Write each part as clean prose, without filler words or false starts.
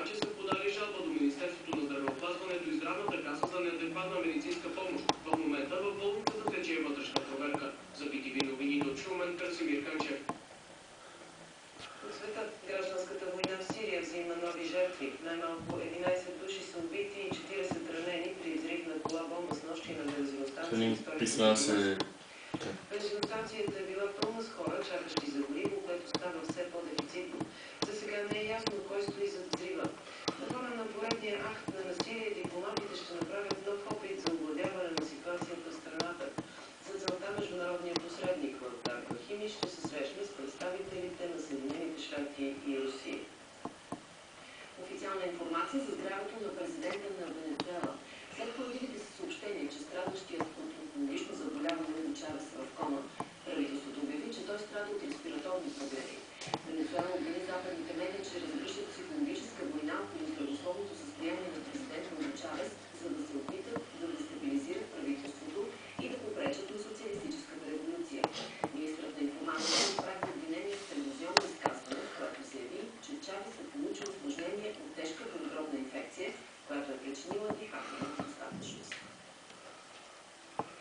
предприемачи са подали жалба до Министерството на здравеопазването и Здравната каса за неадекватна медицинска помощ. В момента в болницата тече вътрешна проверка. За BTV новини от Шумен, Красимир Канчев. От света гражданската война в Сирия взима нови жертви. Най-малко 11 души са убити и 40 ранени при взрив на кола-бомба с нощи на бензиностанция. Бензиностанцията е била пълна с хора, чакащи за гориво, което става все по-дефицитно. За сега не е ясно кой стои зад взрива. На фона на поредния акт на насилие, дипломатите ще направят нов опит за овладяване на ситуацията в страната. За целта международният посредник Лахдар Брахими ще се срещне с представителите на Съединените щати и Русия. Официална информация за здравето на президента на Венецуела. След появилите се съобщения, че страдащият от онкологично заболяване Луго Чавес е в кома, правителството обяви, че той страда от респираторни проблеми. Венецуела обвини западните медии, че разгръщат психологическа война около здравословното състояние на президента Луго Чавес, за да се опитат да дестабилизират правителството и да попречат на социалистическата революция. Министърът на информацията отправи обвинение в телевизионно изказване, в което заяви, че Чавес е получил осложнение от тежка кръвотропна инфекция, която е причинила дихателна недостатъчност.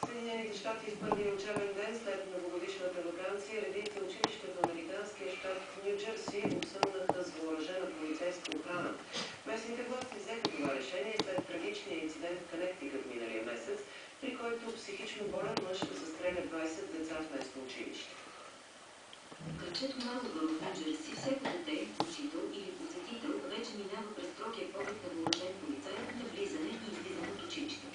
Съединените щати в първия учебен ден след многогодишната ваканция редица училища в американския щат Ню Джерси обсъмнаха с въоръжена полицейска охрана. Местните власти взеха това решение след трагичния инцидент в Конектикът миналия месец, при който психично болен мъж застреля 20 деца в местно училище. Грачето Марлбъро в Ню Джерси, всеки дете, учител или посетител вече минава през строгия поглед на въоръжен полицай на влизане и излизане от училище.